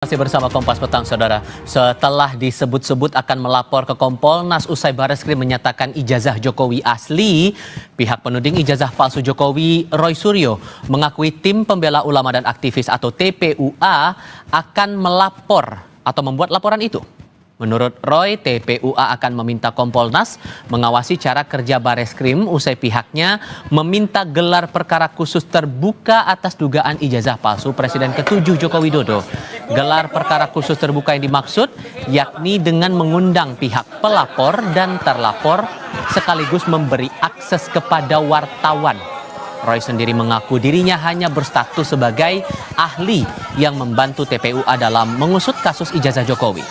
Masih bersama Kompas Petang, Saudara. Setelah disebut-sebut akan melapor ke Kompolnas usai Bareskrim menyatakan ijazah Jokowi asli, pihak penuding ijazah palsu Jokowi, Roy Suryo, mengakui tim pembela ulama dan aktivis atau TPUA akan melapor atau membuat laporan itu. Menurut Roy, TPUA akan meminta Kompolnas mengawasi cara kerja Bareskrim usai pihaknya meminta gelar perkara khusus terbuka atas dugaan ijazah palsu Presiden ke-7 Joko Widodo. Gelar perkara khusus terbuka yang dimaksud yakni dengan mengundang pihak pelapor dan terlapor sekaligus memberi akses kepada wartawan. Roy sendiri mengaku dirinya hanya berstatus sebagai ahli yang membantu TPUA dalam mengusut kasus ijazah Jokowi.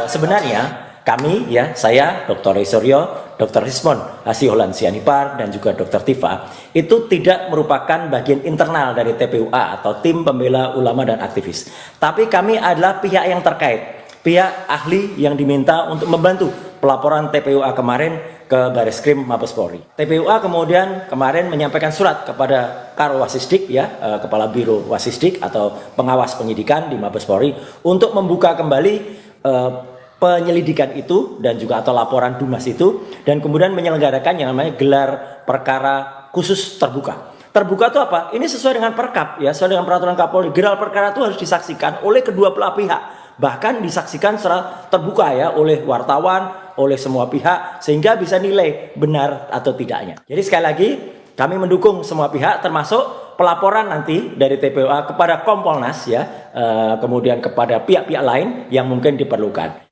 Sebenarnya kami, saya, Dr. Roy Suryo, Dr. Rismon Hasiholan Sianipar, dan juga Dr. Tifa, itu tidak merupakan bagian internal dari TPUA atau tim pembela ulama dan aktivis. Tapi kami adalah pihak yang terkait, pihak ahli yang diminta untuk membantu pelaporan TPUA kemarin ke Bareskrim Mabes Polri. TPUA kemudian kemarin menyampaikan surat kepada Karo Wasisdik, Kepala Biro Wasisdik atau pengawas penyidikan di Mabes Polri, untuk membuka kembali penyelidikan itu dan juga atau laporan Dumas itu, dan kemudian menyelenggarakan yang namanya gelar perkara khusus terbuka. Terbuka itu apa? Ini sesuai dengan Perkap, sesuai dengan peraturan Kapolri. Gelar perkara itu harus disaksikan oleh kedua belah pihak, bahkan disaksikan secara terbuka oleh wartawan, oleh semua pihak, sehingga bisa nilai benar atau tidaknya. Jadi sekali lagi kami mendukung semua pihak, termasuk pelaporan nanti dari TPUA kepada Kompolnas, kemudian kepada pihak-pihak lain yang mungkin diperlukan.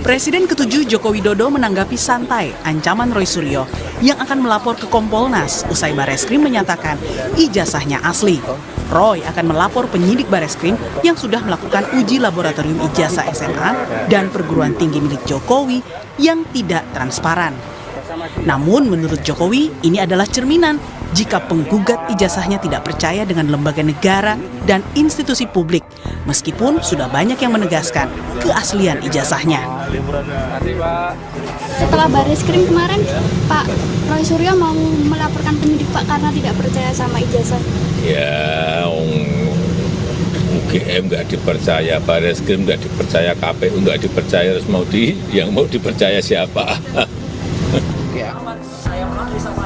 Presiden ke-7 Joko Widodo menanggapi santai ancaman Roy Suryo yang akan melapor ke Kompolnas usai Bareskrim menyatakan ijazahnya asli. Roy akan melapor penyidik Bareskrim yang sudah melakukan uji laboratorium ijazah SMA dan perguruan tinggi milik Jokowi yang tidak transparan. Namun menurut Jokowi ini adalah cerminan jika penggugat ijazahnya tidak percaya dengan lembaga negara dan institusi publik, meskipun sudah banyak yang menegaskan keaslian ijazahnya. Setelah Bareskrim kemarin, Pak Roy Suryo mau melaporkan penyidik Pak karena tidak percaya sama ijazah. UGM nggak dipercaya, Bareskrim nggak dipercaya, KPU nggak dipercaya, terus yang mau dipercaya siapa?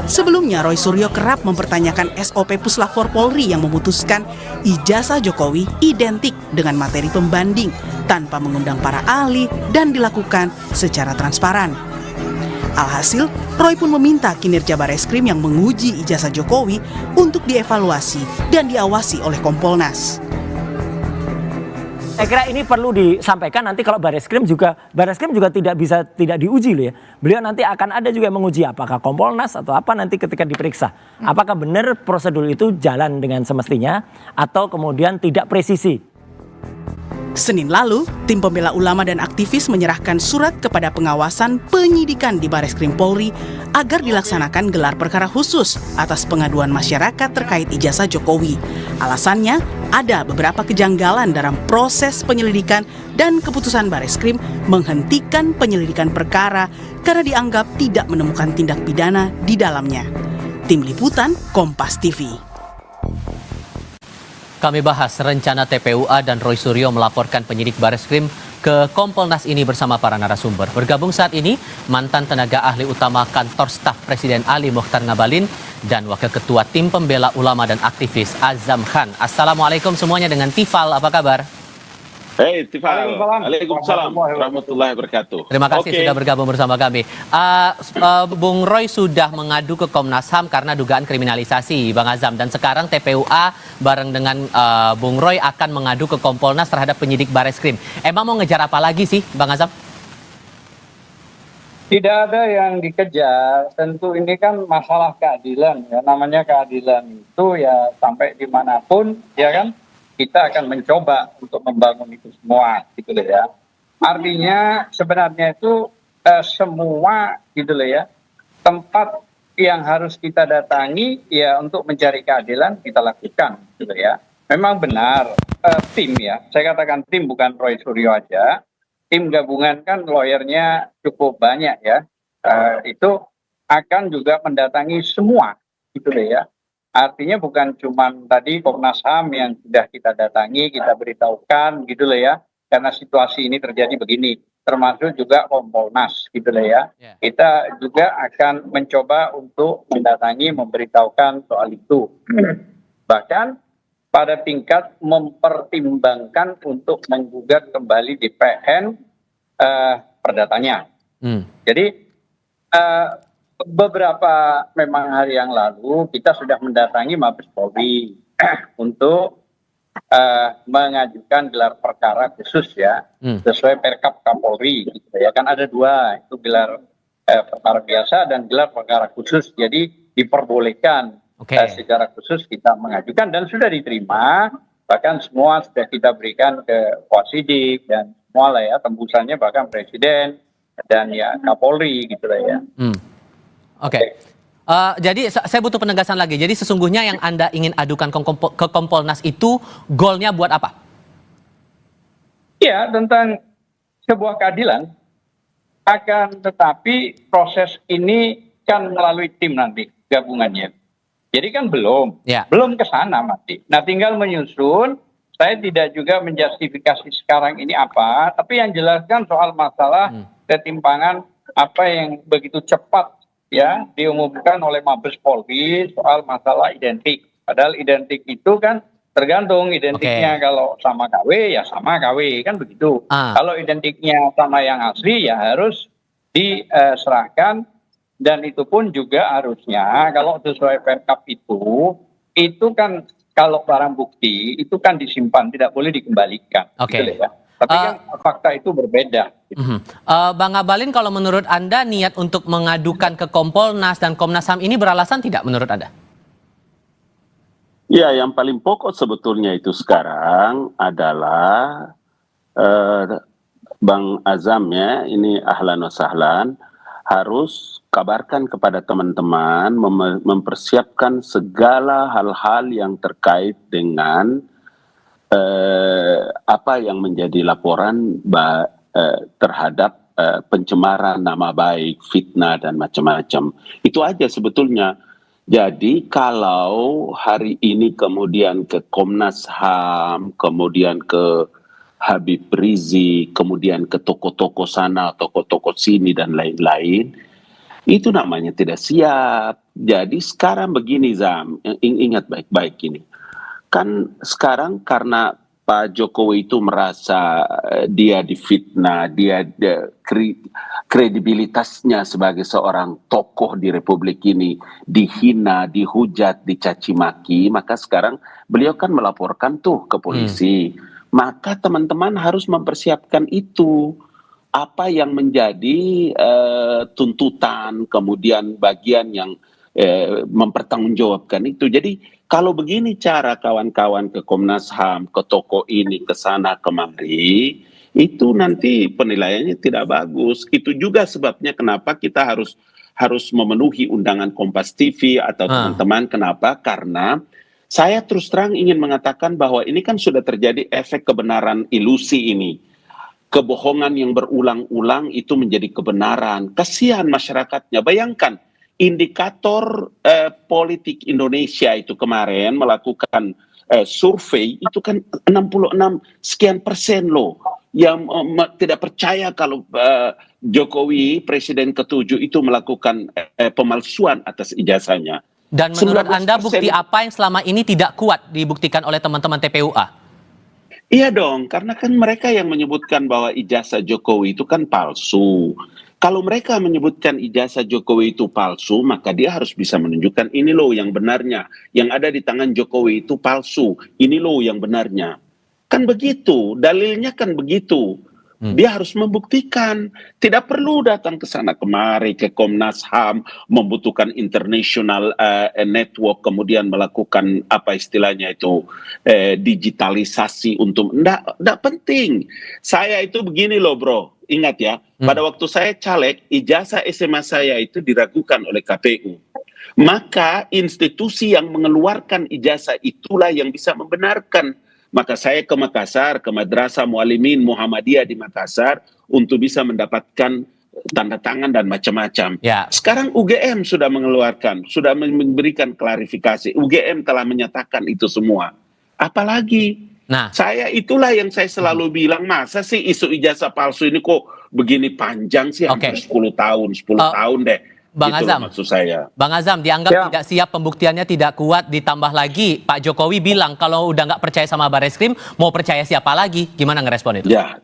Sebelumnya, Roy Suryo kerap mempertanyakan SOP Puslapfor Polri yang memutuskan ijazah Jokowi identik dengan materi pembanding tanpa mengundang para ahli dan dilakukan secara transparan. Alhasil, Roy pun meminta kinerja Bareskrim yang menguji ijazah Jokowi untuk dievaluasi dan diawasi oleh Kompolnas. Saya kira ini perlu disampaikan nanti kalau Bareskrim juga tidak diuji loh ya. Beliau nanti akan ada juga yang menguji apakah Kompolnas atau apa nanti ketika diperiksa. Apakah benar prosedur itu jalan dengan semestinya atau kemudian tidak presisi. Senin lalu, tim pembela ulama dan aktivis menyerahkan surat kepada pengawasan penyidikan di Bareskrim Polri agar dilaksanakan gelar perkara khusus atas pengaduan masyarakat terkait ijazah Jokowi. Alasannya, ada beberapa kejanggalan dalam proses penyelidikan dan keputusan Bareskrim menghentikan penyelidikan perkara karena dianggap tidak menemukan tindak pidana di dalamnya. Tim Liputan, Kompas TV. Kami bahas rencana TPUA dan Roy Suryo melaporkan penyidik Bareskrim ke Kompolnas ini bersama para narasumber. Bergabung saat ini mantan tenaga ahli utama kantor staf Presiden Ali Mokhtar Ngabalin dan Wakil Ketua Tim Pembela Ulama dan Aktivis Azam Khan. Assalamualaikum semuanya, dengan Tifal, apa kabar? Hei Tifal, Waalaikumsalam warahmatullahi wabarakatuh. Terima kasih sudah bergabung bersama kami. Bung Roy sudah mengadu ke Komnas HAM karena dugaan kriminalisasi, Bang Azam. Dan sekarang TPUA bareng dengan Bung Roy akan mengadu ke Kompolnas terhadap penyidik Bareskrim. Emang mau ngejar apa lagi sih, Bang Azam? Tidak ada yang dikejar, tentu ini kan masalah keadilan ya. Namanya keadilan itu ya sampai dimanapun ya kan, kita akan mencoba untuk membangun itu semua gitu loh ya. Artinya sebenarnya itu semua gitu loh ya, tempat yang harus kita datangi ya untuk mencari keadilan kita lakukan gitu loh ya. Memang benar tim ya, saya katakan tim bukan Roy Suryo aja. Tim gabungan kan lawyernya cukup banyak ya. itu akan juga mendatangi semua, gitu loh ya. Artinya bukan cuma tadi Komnas HAM yang sudah kita datangi, kita beritahukan, gitu loh ya, karena situasi ini terjadi begini, termasuk juga Kompolnas, gitu loh ya. Ya. Kita juga akan mencoba untuk mendatangi, memberitahukan soal itu. Bahkan pada tingkat mempertimbangkan untuk menggugat kembali DPN perdatanya. Jadi beberapa memang hari yang lalu kita sudah mendatangi Mabes Polri untuk mengajukan gelar perkara khusus ya, sesuai Perkap Kapolri. Gitu ya kan ada dua, itu gelar perkara biasa dan gelar perkara khusus. Jadi diperbolehkan secara khusus kita mengajukan dan sudah diterima. Bahkan semua sudah kita berikan ke Wasidik dan semua lah ya, tembusannya bahkan Presiden dan ya Kapolri gitu lah ya. Oke. Jadi saya butuh penegasan lagi. Jadi sesungguhnya yang Anda ingin adukan ke Kompolnas itu goalnya buat apa? Iya, tentang sebuah keadilan. Akan tetapi proses ini kan melalui tim nanti gabungannya. Jadi kan belum ke sana masih. Nah tinggal menyusun. Saya tidak juga menjustifikasi sekarang ini apa, tapi yang jelaskan soal masalah ketimpangan apa yang begitu cepat ya diumumkan oleh Mabes Polri soal masalah identik. Padahal identik itu kan tergantung identiknya kalau sama KW ya sama KW kan begitu. Kalau identiknya sama yang asli ya harus diserahkan dan itu pun juga harusnya kalau sesuai Perkap itu kan kalau barang bukti itu kan disimpan tidak boleh dikembalikan. Gitu ya. Tapi kan fakta itu berbeda. Bang Abalin, kalau menurut Anda niat untuk mengadukan ke Kompolnas dan Komnas HAM ini beralasan tidak menurut Anda? Ya, yang paling pokok sebetulnya itu sekarang adalah Bang Azam ya, ini ahlan wa sahlan, harus kabarkan kepada teman-teman mempersiapkan segala hal-hal yang terkait dengan apa yang menjadi laporan terhadap pencemaran nama baik, fitnah dan macam-macam. Itu aja sebetulnya. Jadi kalau hari ini kemudian ke Komnas HAM, kemudian ke Habib Rizik, kemudian ke toko-toko sana, toko-toko sini dan lain-lain, itu namanya tidak siap. Jadi sekarang begini Zam, ingat baik-baik ini. Kan sekarang karena Pak Jokowi itu merasa dia difitnah, dia kredibilitasnya sebagai seorang tokoh di Republik ini dihina, dihujat, dicaci maki, maka sekarang beliau kan melaporkan tuh ke polisi. Maka teman-teman harus mempersiapkan itu. Apa yang menjadi tuntutan, kemudian bagian yang mempertanggungjawabkan itu. Jadi kalau begini cara kawan-kawan ke Komnas HAM, ke toko ini, ke sana, kemari, itu nanti penilaiannya tidak bagus. Itu juga sebabnya kenapa kita harus memenuhi undangan Kompas TV atau teman-teman. Kenapa? Karena saya terus terang ingin mengatakan bahwa ini kan sudah terjadi efek kebenaran ilusi ini. Kebohongan yang berulang-ulang itu menjadi kebenaran. Kasihan masyarakatnya. Bayangkan, indikator politik Indonesia itu kemarin melakukan survei, itu kan 66 sekian persen loh. Yang tidak percaya kalau Jokowi, Presiden ke-7 itu melakukan pemalsuan atas ijazahnya. Dan menurut Anda bukti apa yang selama ini tidak kuat dibuktikan oleh teman-teman TPUA? Iya dong, karena kan mereka yang menyebutkan bahwa ijazah Jokowi itu kan palsu. Kalau mereka menyebutkan ijazah Jokowi itu palsu, maka dia harus bisa menunjukkan ini loh yang benarnya. Yang ada di tangan Jokowi itu palsu, ini loh yang benarnya. Kan begitu, dalilnya kan begitu. Dia harus membuktikan, tidak perlu datang ke sana kemari ke Komnas HAM, membutuhkan international network, kemudian melakukan apa istilahnya itu digitalisasi untuk enggak penting. Saya itu begini loh bro, ingat ya, pada waktu saya caleg, ijazah SMA saya itu diragukan oleh KPU. Maka institusi yang mengeluarkan ijazah itulah yang bisa membenarkan. Maka saya ke Makassar, ke Madrasah Muallimin Muhammadiyah di Makassar untuk bisa mendapatkan tanda tangan dan macam-macam. Ya. Sekarang UGM sudah mengeluarkan, sudah memberikan klarifikasi. UGM telah menyatakan itu semua. Apalagi? Nah, Itulah yang saya selalu bilang, masa sih isu ijazah palsu ini kok begini panjang sih, hampir 10 tahun deh. Bang Gitu Azam, maksud saya. Bang Azam dianggap Ya. tidak siap, pembuktiannya tidak kuat, ditambah lagi Pak Jokowi bilang kalau udah nggak percaya sama Bareskrim, mau percaya siapa lagi? Gimana ngerespon itu? Ya,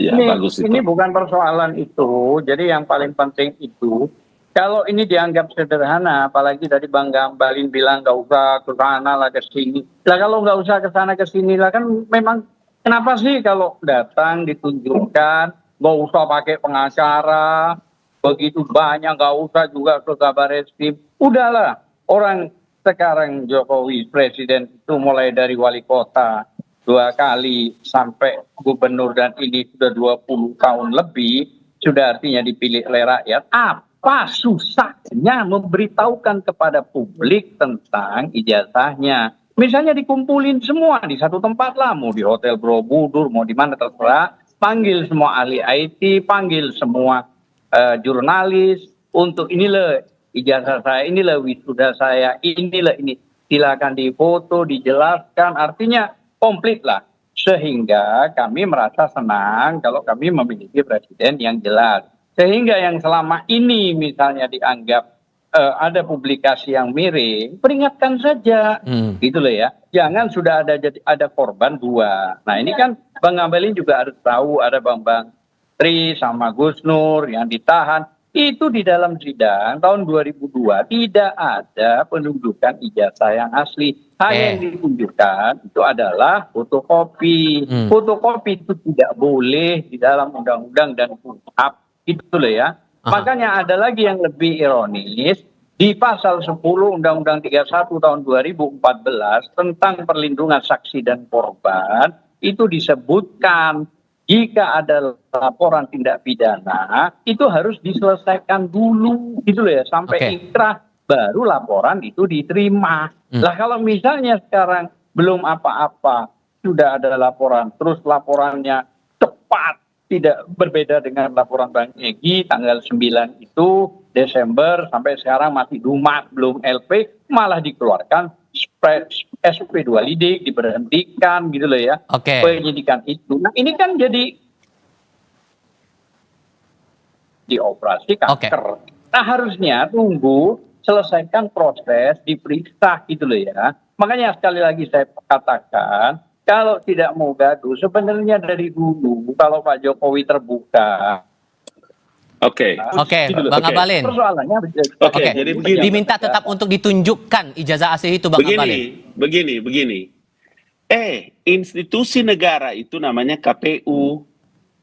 bagus itu. Ini bukan persoalan itu. Jadi yang paling penting itu, kalau ini dianggap sederhana, apalagi tadi Bang Gambalin bilang nggak usah ke sana lah ke sini. Lah kalau nggak usah ke sana ke sini lah, kan memang kenapa sih kalau datang ditunjukkan, nggak usah pakai pengacara, begitu banyak, nggak usah juga ke Bareskrim. Udahlah, orang sekarang Jokowi presiden itu mulai dari wali kota 2 kali sampai gubernur, dan ini sudah 20 tahun lebih, sudah artinya dipilih oleh rakyat. Apa susahnya memberitahukan kepada publik tentang ijazahnya? Misalnya dikumpulin semua di satu tempat lah, mau di Hotel Borobudur, mau di mana terserah, panggil semua ahli IT, panggil semua jurnalis, untuk inilah ijazah saya, inilah wisuda saya, inilah ini. Silakan difoto, dijelaskan, artinya komplit lah. Sehingga kami merasa senang kalau kami memiliki presiden yang jelas. Sehingga yang selama ini misalnya dianggap ada publikasi yang miring, peringatkan saja, gitu loh ya. Jangan sudah ada korban 2. Nah ini kan Bang Ngabalin juga harus tahu, ada Bang Tri sama Gus Nur yang ditahan. Itu di dalam sidang tahun 2002 tidak ada penunjukan ijazah yang asli. Hanya yang ditunjukkan itu adalah fotokopi. Fotokopi itu tidak boleh di dalam undang-undang dan KUHP. Itu loh ya. Makanya ada lagi yang lebih ironis. Di pasal 10 Undang-Undang 31 tahun 2014 tentang perlindungan saksi dan korban, itu disebutkan jika ada laporan tindak pidana itu harus diselesaikan dulu, gitu loh ya, sampai inkrah baru laporan itu diterima. Lah kalau misalnya sekarang belum apa-apa, sudah ada laporan, terus laporannya cepat, tidak berbeda dengan laporan Bang Egy tanggal 9 itu Desember, sampai sekarang masih lumat, belum LP, malah dikeluarkan SP 2 lidik, diberhentikan gitu loh ya, penyidikan itu. Nah ini kan jadi dioperasi kanker. Nah harusnya tunggu selesaikan proses, diperiksa gitu loh ya. Makanya sekali lagi saya katakan, kalau tidak mau gaduh, sebenarnya dari dulu kalau Pak Jokowi terbuka. Bang Ngabalin. Jadi begini. Diminta tetap untuk ditunjukkan ijazah asli itu, Bang Ngabalin. Begini. Institusi negara itu namanya KPU.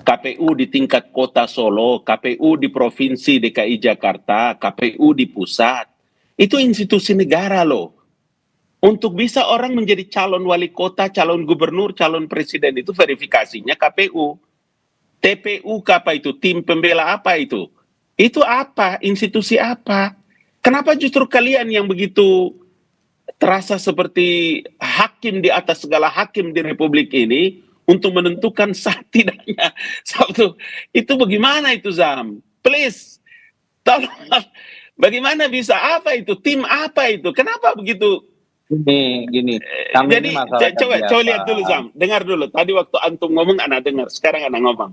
KPU di tingkat kota Solo, KPU di Provinsi DKI Jakarta, KPU di pusat. Itu institusi negara loh. Untuk bisa orang menjadi calon wali kota, calon gubernur, calon presiden itu verifikasinya KPU. TPU apa itu? Tim pembela apa itu? Itu apa? Institusi apa? Kenapa justru kalian yang begitu terasa seperti hakim di atas segala hakim di Republik ini untuk menentukan sah tidaknya satu? Itu bagaimana itu, Zam? Please, tolong. Bagaimana bisa? Apa itu? Tim apa itu? Kenapa begitu? Gini. Jadi coba lihat dulu, Zam. Dengar dulu. Tadi waktu antum ngomong, anak dengar. Sekarang anak ngomong.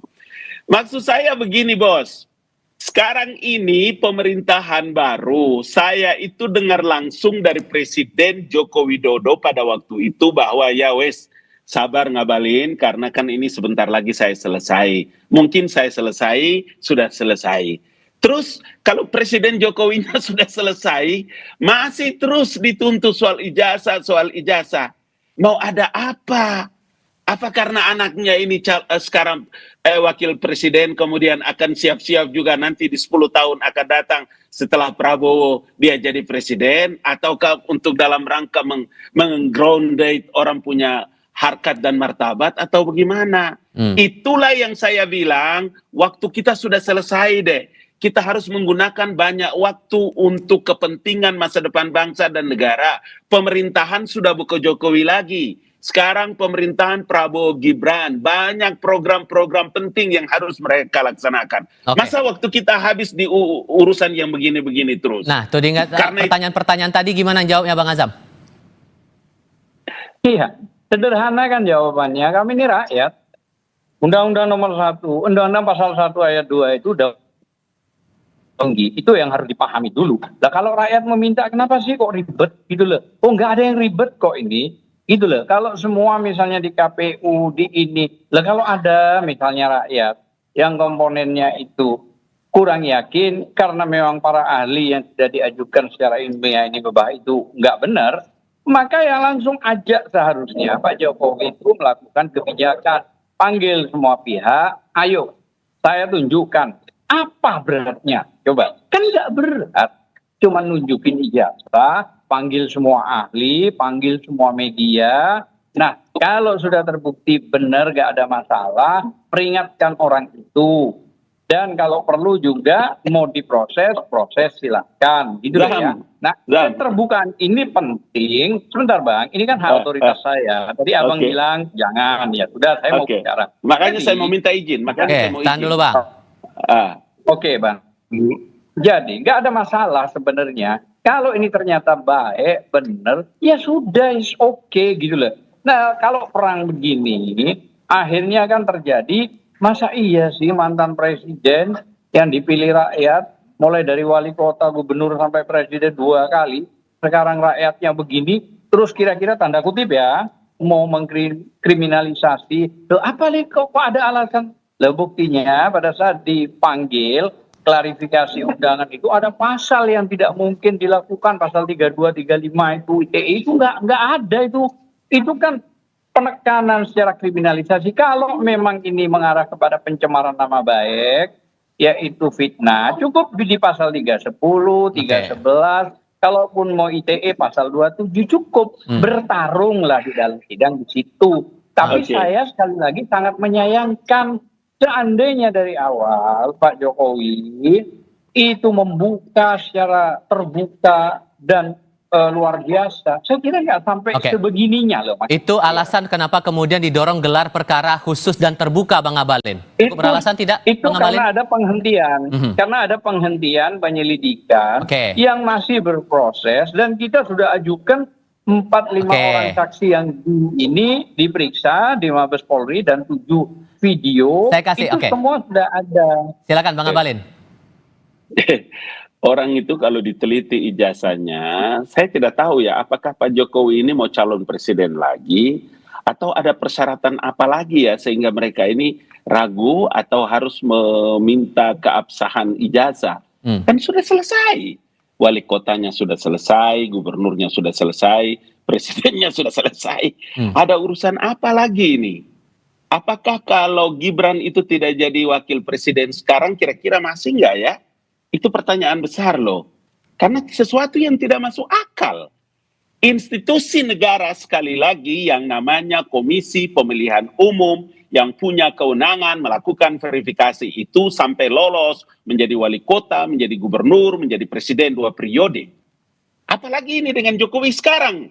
Maksud saya begini, bos. Sekarang ini pemerintahan baru. Saya itu dengar langsung dari Presiden Joko Widodo pada waktu itu bahwa ya wes, sabar Ngabalin, karena kan ini sebentar lagi saya selesai. Mungkin saya selesai, sudah selesai. Terus kalau Presiden Jokowinya sudah selesai, masih terus dituntut soal ijazah. Mau ada apa? Apa karena anaknya ini sekarang wakil presiden, kemudian akan siap-siap juga nanti di 10 tahun akan datang setelah Prabowo dia jadi presiden, ataukah untuk dalam rangka meng-grounded orang punya harkat dan martabat, atau bagaimana? Itulah yang saya bilang, waktu kita sudah selesai deh. Kita harus menggunakan banyak waktu untuk kepentingan masa depan bangsa dan negara. Pemerintahan sudah bukan Jokowi lagi. Sekarang pemerintahan Prabowo Gibran, banyak program-program penting yang harus mereka laksanakan. Oke. Masa waktu kita habis di urusan yang begini-begini terus? Nah, tuh diingat pertanyaan-pertanyaan tadi gimana jawabnya Bang Azam? Iya, sederhana kan jawabannya. Kami ini rakyat. Undang-Undang nomor 1, Undang-Undang pasal 1 ayat 2 itu udah tinggi. Itu yang harus dipahami dulu. Nah, kalau rakyat meminta, kenapa sih kok ribet gitu loh? Oh, nggak ada yang ribet kok ini. Gitu loh. Kalau semua misalnya di KPU, di ini. Lah kalau ada misalnya rakyat yang komponennya itu kurang yakin karena memang para ahli yang sudah diajukan secara ilmiah ini bahwa itu nggak benar, maka ya langsung ajak seharusnya Pak Jokowi itu melakukan kebijakan. Panggil semua pihak, ayo saya tunjukkan apa beratnya. Coba, kan nggak berat. Cuma nunjukin ijazah, panggil semua ahli, panggil semua media. Nah, kalau sudah terbukti benar gak ada masalah, peringatkan orang itu. Dan kalau perlu juga mau diproses, proses silakan. Gitu ya. Nah, keterbukaan ini penting. Sebentar Bang, ini kan hak otoritas saya. Tadi Abang bilang jangan, ya sudah saya mau bicara. Makanya saya mau minta izin. Tahan dulu Bang. Oke Bang. Jadi nggak ada masalah sebenarnya. Kalau ini ternyata baik, benar, ya sudah, is okay gitu loh. Nah kalau perang begini, akhirnya kan terjadi, masa iya sih mantan presiden yang dipilih rakyat, mulai dari wali kota, gubernur sampai presiden 2 kali, sekarang rakyatnya begini, terus kira-kira tanda kutip ya, mau mengkriminalisasi, loh apa nih kok ada alasan? Loh buktinya pada saat dipanggil, klarifikasi undangan itu ada pasal yang tidak mungkin dilakukan, pasal 32, 35 itu ITE itu nggak ada itu kan penekanan secara kriminalisasi. Kalau memang ini mengarah kepada pencemaran nama baik, yaitu fitnah, cukup di pasal 310, 311, kalaupun mau ITE pasal 27 cukup, bertarunglah di dalam sidang di situ. Tapi saya sekali lagi sangat menyayangkan seandainya dari awal Pak Jokowi itu membuka secara terbuka dan luar biasa, saya kira nggak sampai sebegininya loh. Itu alasan kenapa kemudian didorong gelar perkara khusus dan terbuka Bang Abalin. Itu beralasan tidak? Itu karena ada penghentian, karena ada penghentian penyelidikan yang masih berproses dan kita sudah ajukan 4-5 orang saksi yang ini diperiksa di Mabes Polri dan 7 video. Saya kasih, itu semua sudah ada. Silakan Bang Abalin. Orang itu kalau diteliti ijazahnya, saya tidak tahu ya apakah Pak Jokowi ini mau calon presiden lagi atau ada persyaratan apa lagi ya sehingga mereka ini ragu atau harus meminta keabsahan ijazah. Kan sudah selesai. Wali kotanya sudah selesai, gubernurnya sudah selesai, presidennya sudah selesai. Ada urusan apa lagi ini? Apakah kalau Gibran itu tidak jadi wakil presiden sekarang kira-kira masih nggak ya? Itu pertanyaan besar loh. Karena sesuatu yang tidak masuk akal. Institusi negara sekali lagi yang namanya Komisi Pemilihan Umum yang punya kewenangan melakukan verifikasi itu sampai lolos menjadi wali kota, menjadi gubernur, menjadi presiden 2 periode. Apalagi ini dengan Jokowi sekarang.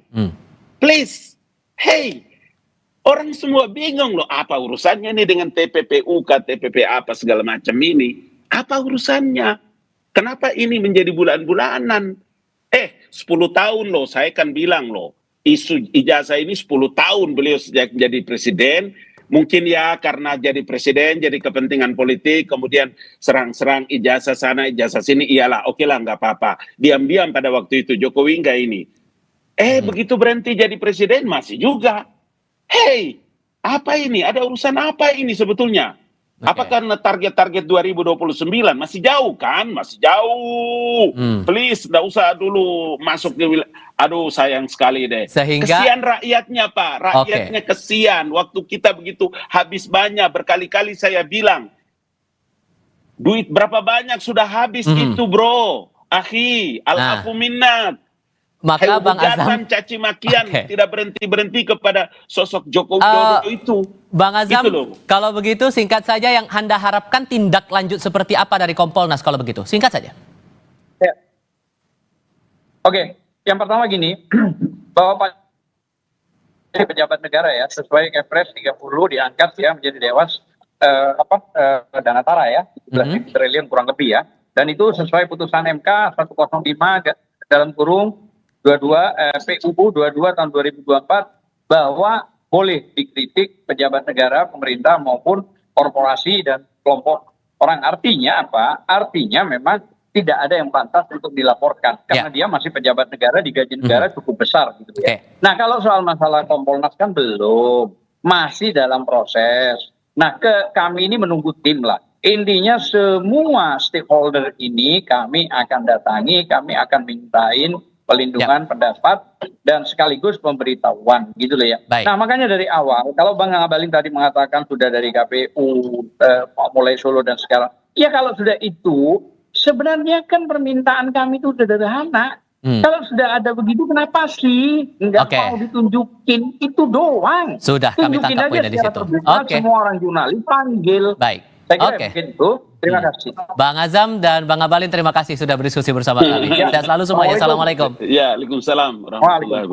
Please, hey, orang semua bingung loh, apa urusannya nih dengan TPPU, KTPP apa segala macam ini. Apa urusannya? Kenapa ini menjadi bulan-bulanan? 10 tahun loh, saya kan bilang loh, isu ijazah ini 10 tahun beliau sejak menjadi presiden. Mungkin ya karena jadi presiden, jadi kepentingan politik, kemudian serang-serang ijazah sana, ijazah sini, iyalah, oke lah, nggak apa-apa. Diam-diam pada waktu itu, Jokowi nggak ini. Begitu berhenti jadi presiden, masih juga. Hey, apa ini? Ada urusan apa ini sebetulnya? Apakah target-target 2029 masih jauh kan? Masih jauh. Please, nggak usah dulu masuk ke wilayah. Aduh, sayang sekali deh. Sehingga kesian rakyatnya Pak, rakyatnya kesian. Waktu kita begitu habis banyak, berkali-kali saya bilang, duit berapa banyak sudah habis itu bro, akhi, al-afu minnat. Maka Bang Azam, caci makian tidak berhenti kepada sosok Jokowi Dodo itu. Bang Azam, gitu kalau begitu singkat saja yang Anda harapkan tindak lanjut seperti apa dari Kompolnas kalau begitu? Singkat saja. Ya. Oke, yang pertama gini, bahwa Pak pejabat negara ya, sesuai Kepres 30 diangkat ya menjadi dewas Danatara ya, 11 triliun kurang lebih ya. Dan itu sesuai putusan MK 105 dalam kurung PUU 22 tahun 2024 bahwa boleh dikritik pejabat negara, pemerintah maupun korporasi dan kelompok orang. Artinya apa? Artinya memang tidak ada yang pantas untuk dilaporkan karena dia masih pejabat negara, digaji negara cukup besar gitu ya. Nah, kalau soal masalah Kompolnas kan belum, masih dalam proses. Nah, kami ini menunggu tim lah. Intinya semua stakeholder ini kami akan datangi, kami akan mintain pelindungan pendapat dan sekaligus pemberitahuan gitu loh ya. Nah, makanya dari awal kalau Bang Ngabalin tadi mengatakan sudah dari KPU mulai Solo dan sekarang, ya kalau sudah itu sebenarnya kan permintaan kami itu sederhana. Kalau sudah ada begitu, kenapa sih nggak mau ditunjukin? Itu doang. Sudah kami tunjukin tangkap aja poinnya di situ. Semua orang jurnalis panggil. Baik. Saya kira begitu. Terima kasih. Bang Azam dan Bang Ngabalin, terima kasih sudah berdiskusi bersama kami. Sehat selalu semuanya. Assalamualaikum. Ya, Waalaikumsalam warahmatullahi wabarakatuh.